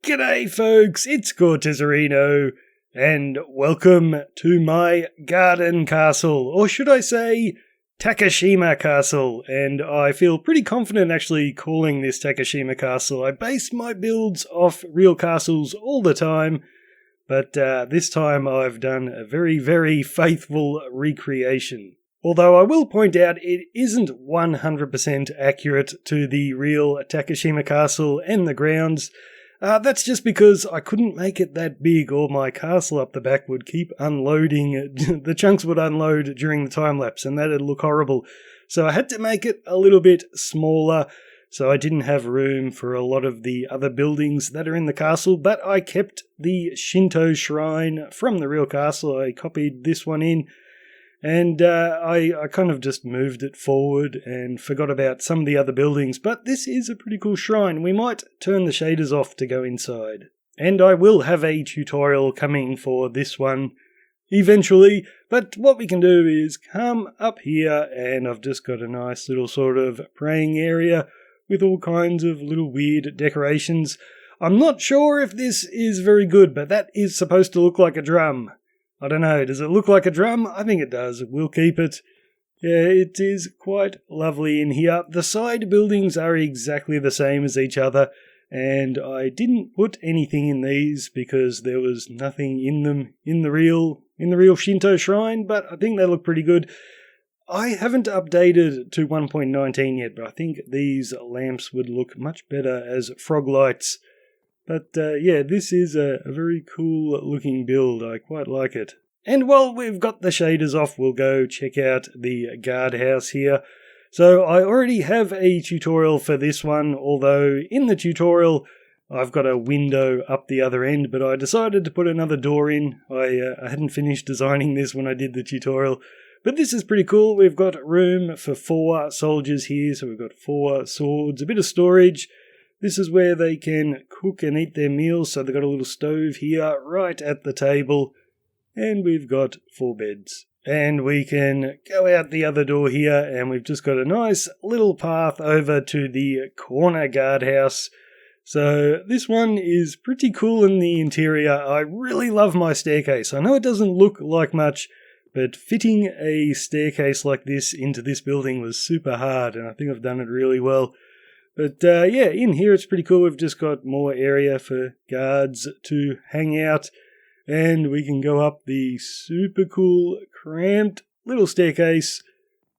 G'day folks, it's Cortezarino, and welcome to my garden castle, or should I say Takashima Castle, and I feel pretty confident actually calling this Takashima Castle. I base my builds off real castles all the time, but this time I've done a very, very faithful recreation. Although I will point out it isn't 100% accurate to the real Takashima Castle and the grounds. That's just because I couldn't make it that big, or my castle up the back would keep unloading. The chunks would unload during the time-lapse, and that'd look horrible. So I had to make it a little bit smaller, so I didn't have room for a lot of the other buildings that are in the castle, but I kept the Shinto shrine from the real castle. I copied this one in, and I kind of just moved it forward and forgot about some of the other buildings, but this is a pretty cool shrine. We might turn the shaders off to go inside. And I will have a tutorial coming for this one eventually, but what we can do is come up here, and I've just got a nice little sort of praying area with all kinds of little weird decorations. I'm not sure if this is very good, but that is supposed to look like a drum. I don't know, does it look like a drum? I think it does. We'll keep it. Yeah, it is quite lovely in here. The side buildings are exactly the same as each other, and I didn't put anything in these because there was nothing in them in the real Shinto shrine, but I think they look pretty good. I haven't updated to 1.19 yet, but I think these lamps would look much better as frog lights. But yeah, this is a very cool looking build. I quite like it. And while we've got the shaders off, we'll go check out the guardhouse here. So I already have a tutorial for this one, although in the tutorial I've got a window up the other end, but I decided to put another door in. I hadn't finished designing this when I did the tutorial. But this is pretty cool. We've got room for 4 soldiers here, so we've got 4 swords, a bit of storage. This is where they can cook and eat their meals, so they've got a little stove here right at the table. And we've got 4 beds. And we can go out the other door here, and we've just got a nice little path over to the corner guardhouse. So this one is pretty cool in the interior. I really love my staircase. I know it doesn't look like much, but fitting a staircase like this into this building was super hard, and I think I've done it really well. But yeah, in here it's pretty cool. We've just got more area for guards to hang out. And we can go up the super cool, cramped little staircase.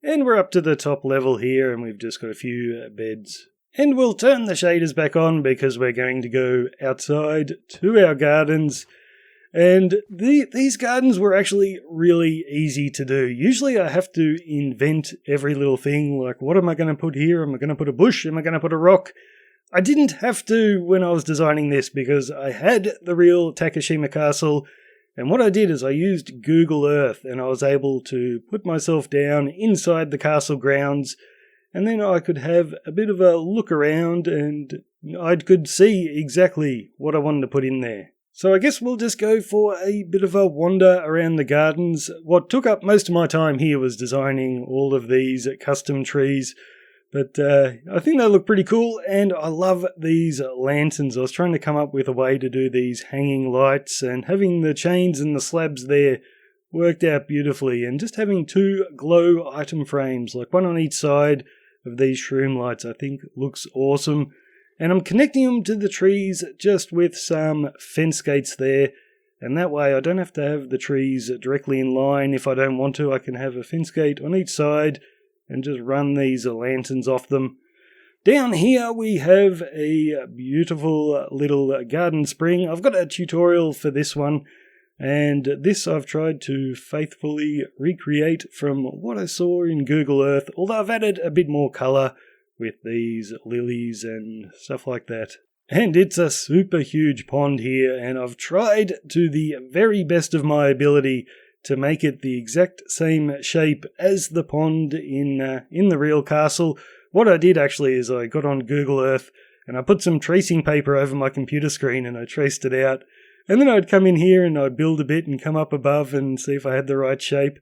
And we're up to the top level here, and we've just got a few beds. And we'll turn the shaders back on because we're going to go outside to our gardens. And these gardens were actually really easy to do. Usually I have to invent every little thing, like what am I going to put here? Am I going to put a bush? Am I going to put a rock? I didn't have to when I was designing this because I had the real Takashima Castle, and what I did is I used Google Earth, and I was able to put myself down inside the castle grounds, and then I could have a bit of a look around, and I could see exactly what I wanted to put in there. So I guess we'll just go for a bit of a wander around the gardens. What took up most of my time here was designing all of these custom trees. But I think they look pretty cool, and I love these lanterns. I was trying to come up with a way to do these hanging lights, and having the chains and the slabs there worked out beautifully. And just having 2 glow item frames, like one on each side of these shroom lights, I think looks awesome. And I'm connecting them to the trees just with some fence gates there. And that way I don't have to have the trees directly in line. If I don't want to, I can have a fence gate on each side and just run these lanterns off them. Down here we have a beautiful little garden spring. I've got a tutorial for this one. And this I've tried to faithfully recreate from what I saw in Google Earth. Although I've added a bit more colour with these lilies and stuff like that. And it's a super huge pond here, and I've tried to the very best of my ability to make it the exact same shape as the pond in the real castle. What I did actually is I got on Google Earth and I put some tracing paper over my computer screen and I traced it out. And then I'd come in here and I'd build a bit and come up above and see if I had the right shape.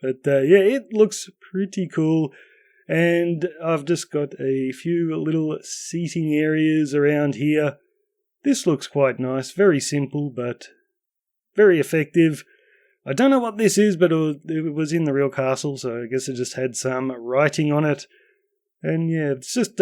But yeah, it looks pretty cool. And I've just got a few little seating areas around here. This looks quite nice, very simple but very effective. I don't know what this is, but it was in the real castle, so I guess it just had some writing on it. And yeah, it's just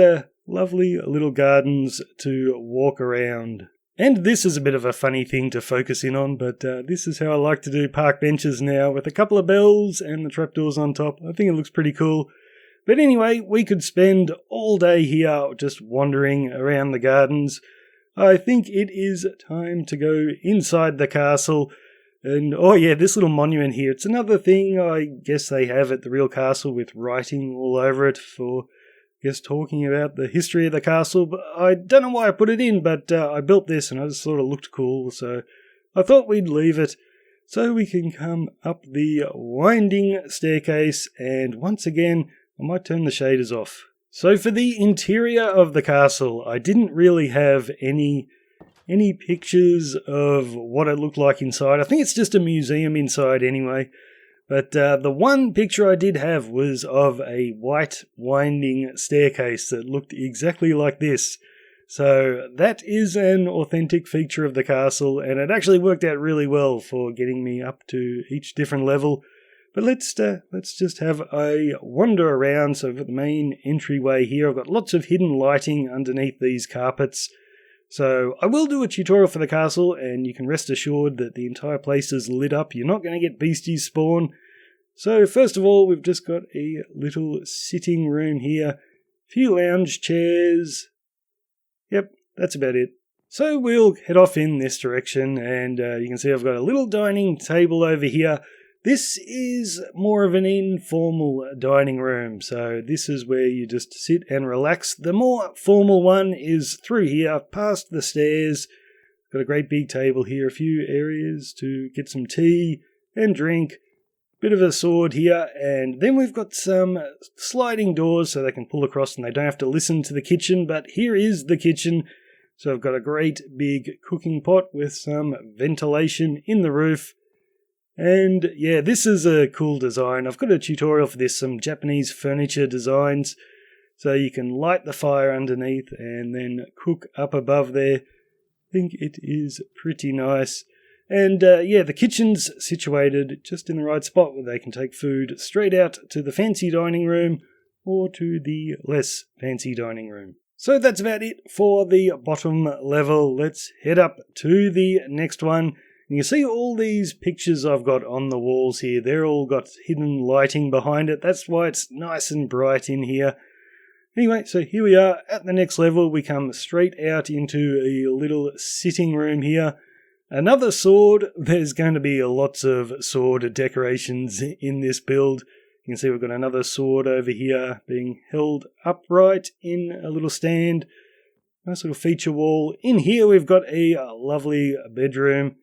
lovely little gardens to walk around. And this is a bit of a funny thing to focus in on, but this is how I like to do park benches now, with a couple of bells and the trapdoors on top. I think it looks pretty cool. But anyway, we could spend all day here just wandering around the gardens. I think it is time to go inside the castle. And oh yeah, this little monument here, it's another thing I guess they have at the real castle with writing all over it for, I guess, talking about the history of the castle. But I don't know why I put it in, but I built this and I just thought it looked cool, so I thought we'd leave it. So we can come up the winding staircase, and once again, I might turn the shaders off. So for the interior of the castle, I didn't really have any pictures of what it looked like inside. I think it's just a museum inside anyway. But the one picture I did have was of a white winding staircase that looked exactly like this. So that is an authentic feature of the castle, and it actually worked out really well for getting me up to each different level. But let's just have a wander around. So I've got the main entryway here. I've got lots of hidden lighting underneath these carpets. So I will do a tutorial for the castle, and you can rest assured that the entire place is lit up. You're not going to get beasties spawn. So first of all, we've just got a little sitting room here. A few lounge chairs. Yep, that's about it. So we'll head off in this direction, and you can see I've got a little dining table over here. This is more of an informal dining room, so this is where you just sit and relax. The more formal one is through here, past the stairs. Got a great big table here, a few areas to get some tea and drink. Bit of a sword here, and then we've got some sliding doors so they can pull across and they don't have to listen to the kitchen, but here is the kitchen. So I've got a great big cooking pot with some ventilation in the roof. And yeah, this is a cool design. I've got a tutorial for this, some Japanese furniture designs. So you can light the fire underneath and then cook up above there. I think it is pretty nice. And yeah, the kitchen's situated just in the right spot where they can take food straight out to the fancy dining room or to the less fancy dining room. So that's about it for the bottom level. Let's head up to the next one. You can see all these pictures I've got on the walls here. They're all got hidden lighting behind it. That's why it's nice and bright in here. Anyway, so here we are at the next level. We come straight out into a little sitting room here. Another sword. There's going to be lots of sword decorations in this build. You can see we've got another sword over here being held upright in a little stand. Nice little feature wall. In here we've got a lovely bedroom.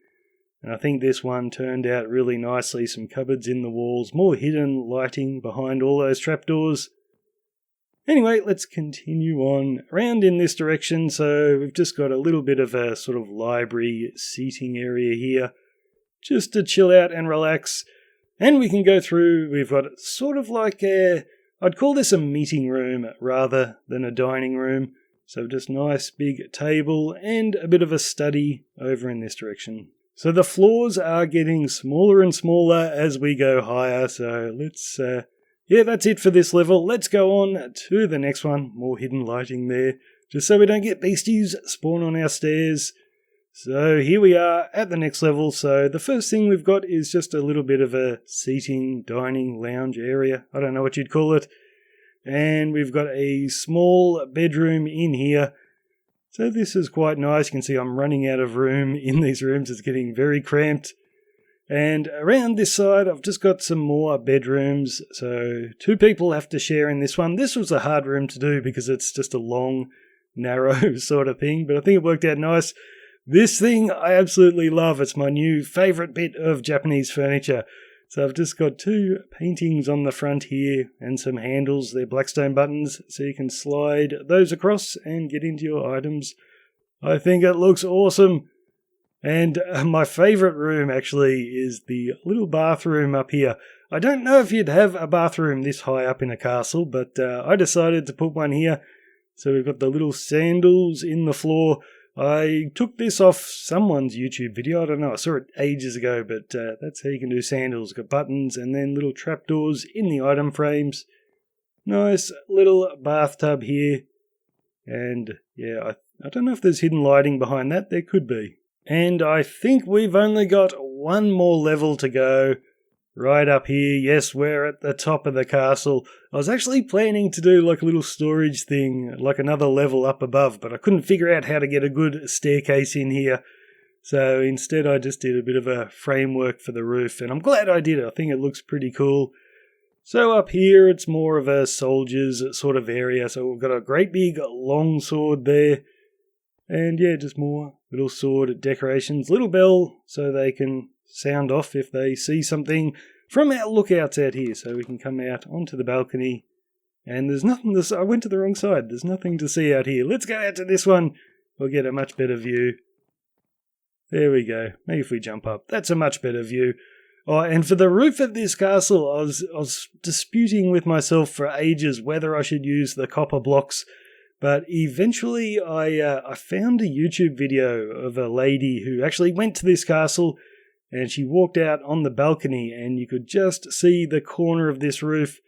And I think this one turned out really nicely. Some cupboards in the walls, more hidden lighting behind all those trapdoors. Anyway, let's continue on around in this direction. So we've just got a little bit of a sort of library seating area here, just to chill out and relax. And we can go through, we've got sort of like I'd call this a meeting room rather than a dining room. So just nice big table and a bit of a study over in this direction. So the floors are getting smaller and smaller as we go higher, so let's, yeah, that's it for this level. Let's go on to the next one. More hidden lighting there, just so we don't get beasties spawn on our stairs. So here we are at the next level. So the first thing we've got is just a little bit of a seating, dining, lounge area. I don't know what you'd call it. And we've got a small bedroom in here. So this is quite nice. You can see I'm running out of room in these rooms. It's getting very cramped. And around this side, I've just got some more bedrooms. So 2 people have to share in this one. This was a hard room to do because it's just a long, narrow sort of thing. But I think it worked out nice. This thing I absolutely love. It's my new favourite bit of Japanese furniture. So I've just got 2 paintings on the front here and some handles. They're Blackstone buttons, so you can slide those across and get into your items. I think it looks awesome. And my favourite room actually is the little bathroom up here. I don't know if you'd have a bathroom this high up in a castle, but I decided to put one here. So we've got the little sandals in the floor. I took this off someone's YouTube video. I don't know, I saw it ages ago, but that's how you can do sandals. Got buttons and then little trapdoors in the item frames. Nice little bathtub here. And yeah, I don't know if there's hidden lighting behind that. There could be. And I think we've only got one more level to go. Right up here. Yes, we're at the top of the castle. I was actually planning to do like a little storage thing, like another level up above, but I couldn't figure out how to get a good staircase in here. So instead I just did a bit of a framework for the roof, and I'm glad I did it. I think it looks pretty cool. So up here it's more of a soldier's sort of area. So we've got a great big long sword there. And yeah, just more little sword decorations. Little bell so they can sound off if they see something from our lookouts out here. So we can come out onto the balcony. And there's nothing to see. I went to the wrong side. There's nothing to see out here. Let's go out to this one. We'll get a much better view. There we go. Maybe if we jump up. That's a much better view. Oh, and for the roof of this castle, I was disputing with myself for ages whether I should use the copper blocks. But eventually I found a YouTube video of a lady who actually went to this castle, and she walked out on the balcony and you could just see the corner of this roof.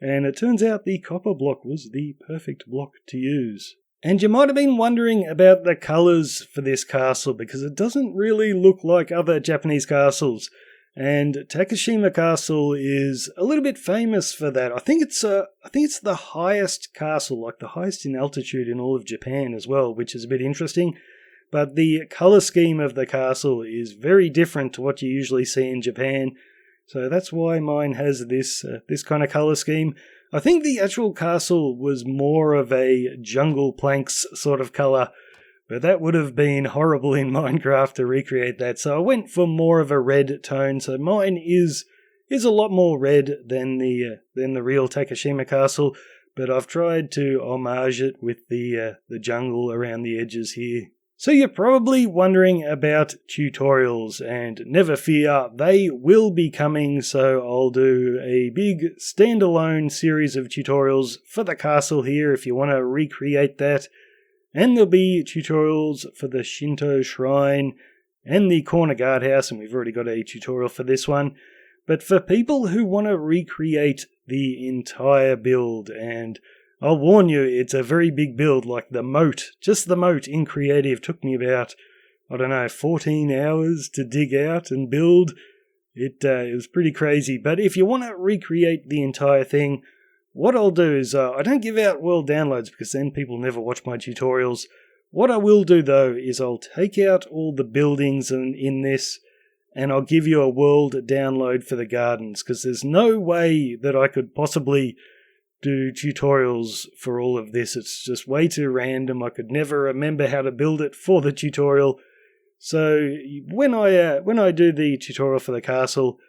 And it turns out the copper block was the perfect block to use. And you might have been wondering about the colours for this castle, because it doesn't really look like other Japanese castles. And Takashima Castle is a little bit famous for that. I think it's the highest castle, like the highest in altitude in all of Japan as well, which is a bit interesting. But the colour scheme of the castle is very different to what you usually see in Japan. So that's why mine has this kind of colour scheme. I think the actual castle was more of a jungle planks sort of colour, but that would have been horrible in Minecraft to recreate that. So I went for more of a red tone. So mine is a lot more red than the real Takashima Castle, but I've tried to homage it with the jungle around the edges here. So you're probably wondering about tutorials, and never fear, they will be coming. So I'll do a big standalone series of tutorials for the castle here if you want to recreate that. And there'll be tutorials for the Shinto Shrine and the Corner Guardhouse, and we've already got a tutorial for this one. But for people who want to recreate the entire build, and I'll warn you, it's a very big build, like the moat. Just the moat in Creative took me about, 14 hours to dig out and build. It was pretty crazy. But if you want to recreate the entire thing, what I'll do is, I don't give out world downloads because then people never watch my tutorials. What I will do though is I'll take out all the buildings in this, and I'll give you a world download for the gardens, because there's no way that I could possibly do tutorials for all of this. It's just way too random. I could never remember how to build it for the tutorial. So when I do the tutorial for the castle,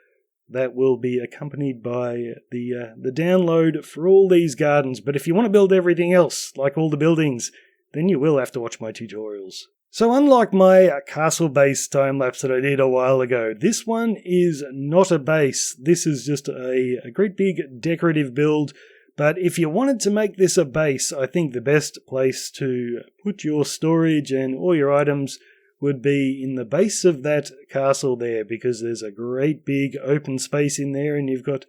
that will be accompanied by the download for all these gardens. But if you want to build everything else, like all the buildings, then you will have to watch my tutorials. So unlike my castle-based time-lapse that I did a while ago, this one is not a base. This is just a great big decorative build. But if you wanted to make this a base, I think the best place to put your storage and all your items would be in the base of that castle there, because there's a great big open space in there and you've got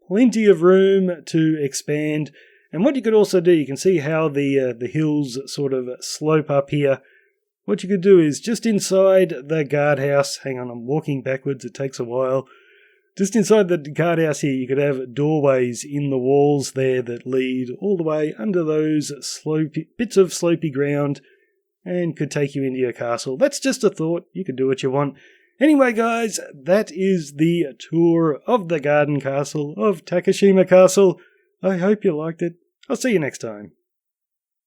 plenty of room to expand. And what you could also do, you can see how the hills sort of slope up here. What you could do is just inside the guardhouse, hang on, I'm walking backwards, it takes a while. Just inside the guardhouse here, you could have doorways in the walls there that lead all the way under those bits of slopey ground and could take you into your castle. That's just a thought. You can do what you want. Anyway, guys, that is the tour of the garden castle of Takashima Castle. I hope you liked it. I'll see you next time.